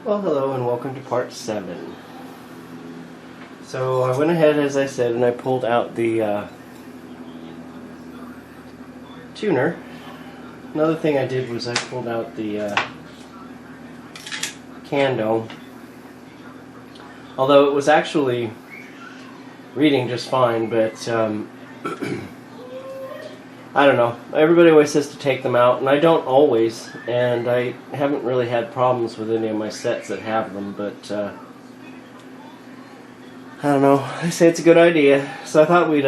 Well, hello and welcome to part 7. So I went ahead, as I said, and I pulled out the tuner. Another thing I did was I pulled out the can dome. Although it was actually reading just fine, but I don't know. Everybody always says to take them out, and I don't always, and I haven't really had problems with any of my sets that have them, but I don't know. They say it's a good idea, so I thought we'd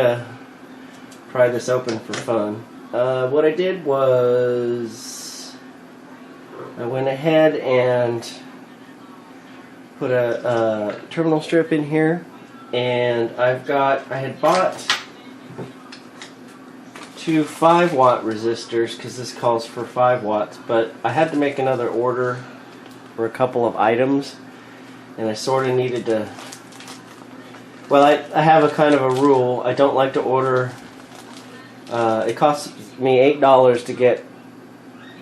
pry this open for fun. What I did was I went ahead and put a terminal strip in here, and I had bought 2 5-watt resistors because this calls for 5 watts, but I had to make another order for a couple of items, and I sort of needed to. Well, I have a kind of a rule. I don't like to order. It costs me $8 to get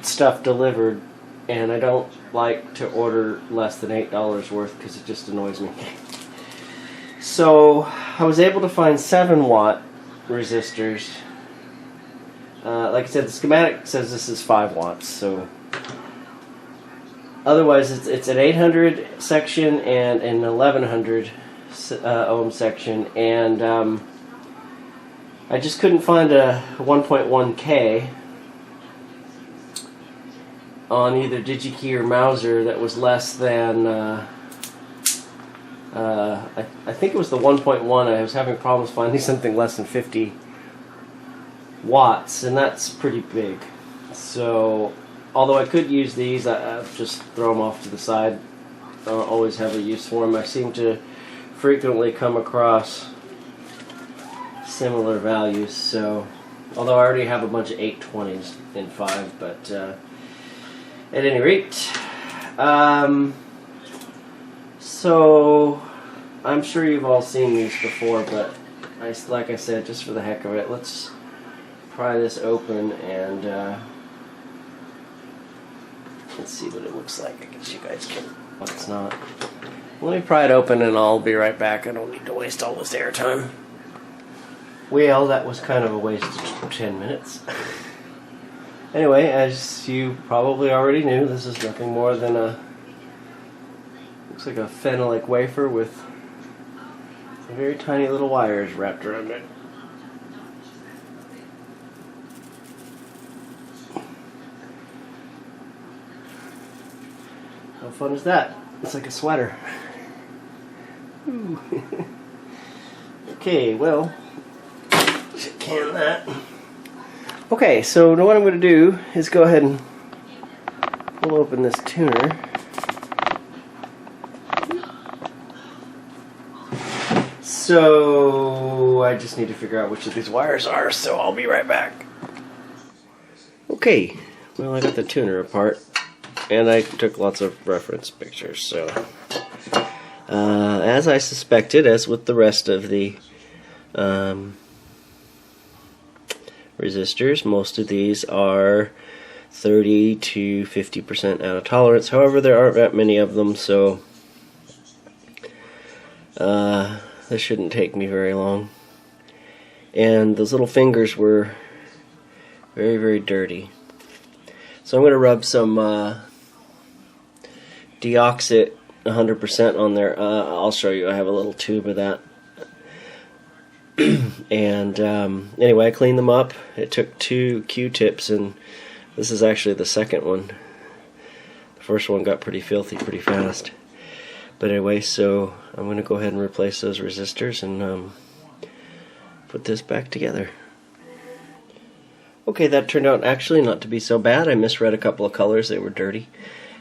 stuff delivered, and I don't like to order less than $8 worth because it just annoys me. So I was able to find 7-watt resistors. Like I said, the schematic says this is 5 watts, so otherwise it's an 800 section and an 1100 ohm section, and I just couldn't find a 1.1K on either DigiKey or Mauser that was less than I think it was the 1.1. I was having problems finding something less than 50 watts, and that's pretty big. So although I could use these, I just throw them off to the side. I don't always have a use for them. I seem to frequently come across similar values, so although I already have a bunch of 820s in 5, but at any rate, so I'm sure you've all seen these before, but like I said, just for the heck of it, let's pry this open and let's see what it looks like. I guess you guys can. Well, it's not. Let me pry it open and I'll be right back. I don't need to waste all this airtime. Well, that was kind of a waste of 10 minutes. Anyway, as you probably already knew, this is nothing more than looks like a phenolic wafer with very tiny little wires wrapped around it. How fun is that? It's like a sweater. Okay, well, should can that. Okay, so what I'm going to do is go ahead and pull open this tuner. So I just need to figure out which of these wires are, so I'll be right back. Okay, well, I got the tuner apart, and I took lots of reference pictures, so as I suspected, as with the rest of the resistors, most of these are 30 to 50% out of tolerance. However, there aren't that many of them, so this shouldn't take me very long. And those little fingers were very, very dirty. So I'm going to rub some deoxit 100% on there. I'll show you. I have a little tube of that. And anyway, I cleaned them up. It took 2 Q-tips, and this is actually the second one. The first one got pretty filthy pretty fast. But anyway, so I'm going to go ahead and replace those resistors and put this back together. Okay, that turned out actually not to be so bad. I misread a couple of colors. They were dirty.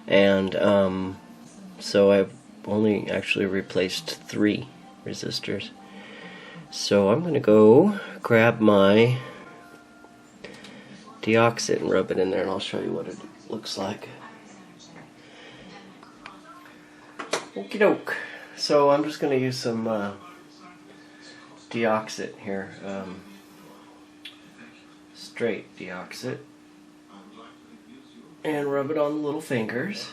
And so I've only actually replaced 3 resistors. So I'm going to go grab my deoxit and rub it in there, and I'll show you what it looks like. Okie doke. So I'm just going to use some deoxit here. Straight deoxit. And rub it on the little fingers.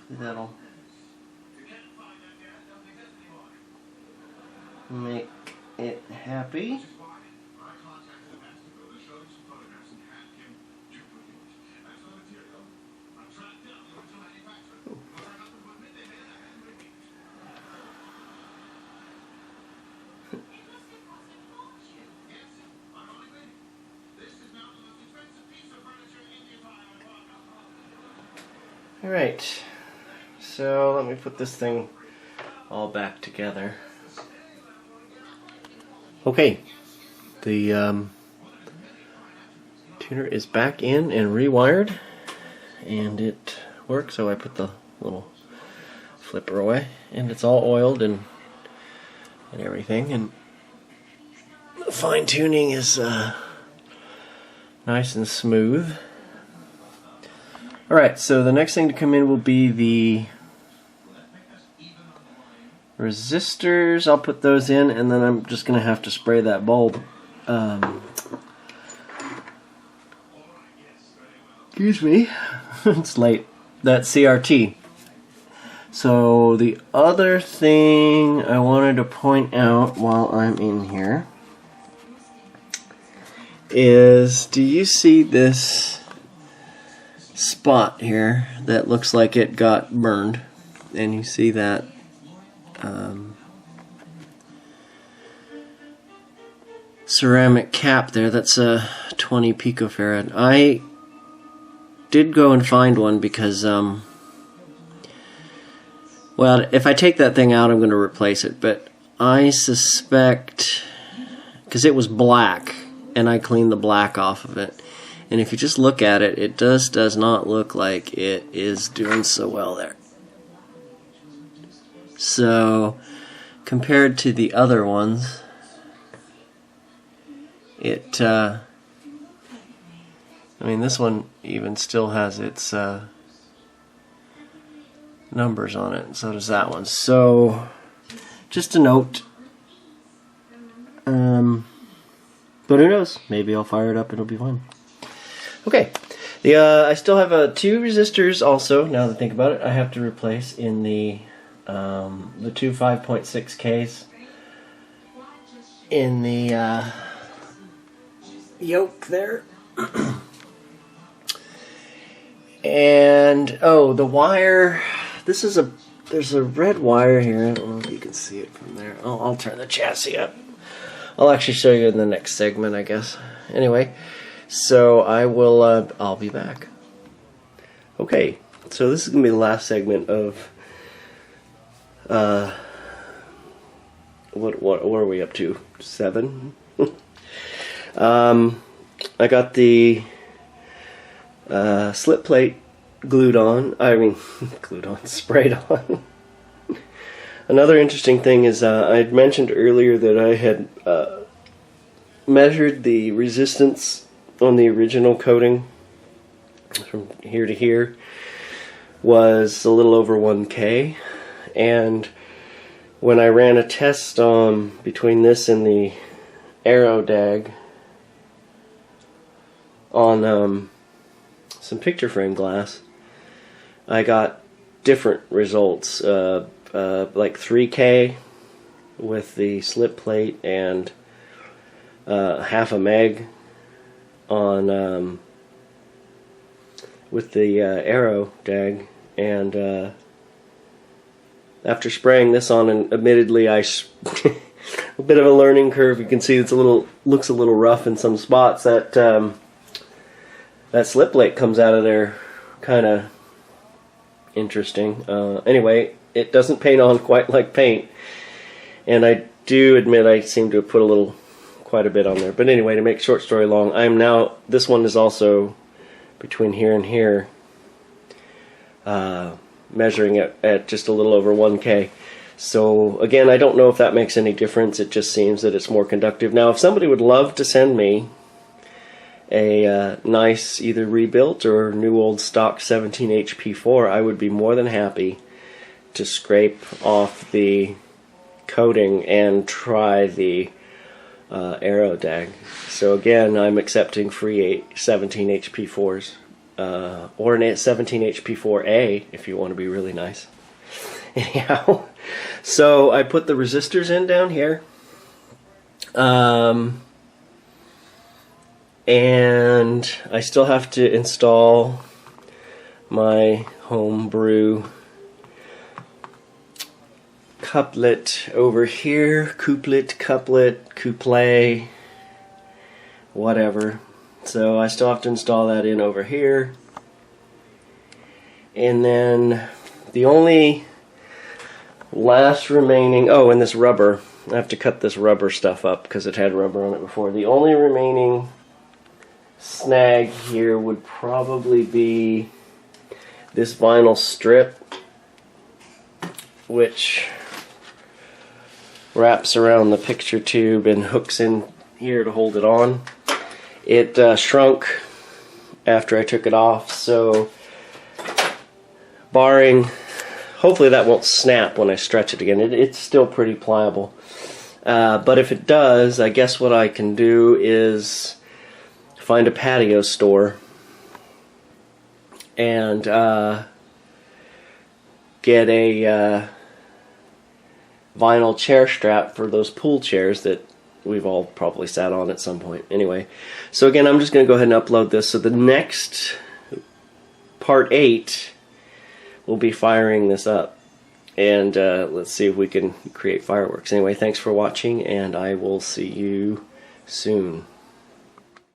that'll make it happy. Alright, so let me put this thing all back together. Okay, the tuner is back in and rewired, and it works. So I put the little flipper away, and it's all oiled and everything, and the fine tuning is nice and smooth. Alright, so the next thing to come in will be the resistors. I'll put those in, and then I'm just going to have to spray that bulb. Excuse me. It's late. That's CRT. So the other thing I wanted to point out while I'm in here is, do you see this spot here that looks like it got burned? And you see that ceramic cap there, that's a 20 picofarad. I did go and find one because well, if I take that thing out I'm going to replace it, but I suspect, because it was black and I cleaned the black off of it, and if you just look at it, it does not look like it is doing so well there. So compared to the other ones, it I mean, this one even still has its numbers on it, and so does that one. So just a note, but who knows, maybe I'll fire it up and it'll be fun. Okay, I still have 2 resistors also, now that I think about it, I have to replace in the 2 5.6Ks in the yoke there. And oh, the wire, this is there's a red wire here. I don't know if you can see it from there. I'll turn the chassis up. I'll actually show you in the next segment, I guess. Anyway, so I'll be back. Okay, so this is gonna be the last segment of what are we up to? 7? I got the slip plate glued on. Sprayed on. Another interesting thing is I had mentioned earlier that I had measured the resistance on the original coating from here to here was a little over 1K, and when I ran a test between this and the Aero dag on some picture frame glass, I got different results, like 3K with the slip plate and half a meg on with the Aero dag, and after spraying this on, and admittedly a bit of a learning curve, you can see it's looks a little rough in some spots. That slip plate comes out of there kind of interesting. Anyway, it doesn't paint on quite like paint, and I do admit I seem to have put quite a bit on there. But anyway, to make short story long, this one is also between here and here, measuring it at just a little over 1K. So again, I don't know if that makes any difference. It just seems that it's more conductive. Now, if somebody would love to send me a nice either rebuilt or new old stock 17 HP4, I would be more than happy to scrape off the coating and try the Aero dag. So again, I'm accepting free 17 HP4s or an 17HP4A if you want to be really nice. Anyhow, so I put the resistors in down here. And I still have to install my homebrew couplet over here. Couplet, whatever. So I still have to install that in over here. And then the only last remaining, oh, and this rubber. I have to cut this rubber stuff up because it had rubber on it before. The only remaining snag here would probably be this vinyl strip, which wraps around the picture tube and hooks in here to hold it on. It shrunk after I took it off, so barring, hopefully that won't snap when I stretch it again. It's still pretty pliable. But if it does, I guess what I can do is find a patio store and get a vinyl chair strap for those pool chairs that we've all probably sat on at some point. Anyway, so again, I'm just going to go ahead and upload this. So the next part 8 will be firing this up, and let's see if we can create fireworks. Anyway, thanks for watching, and I will see you soon.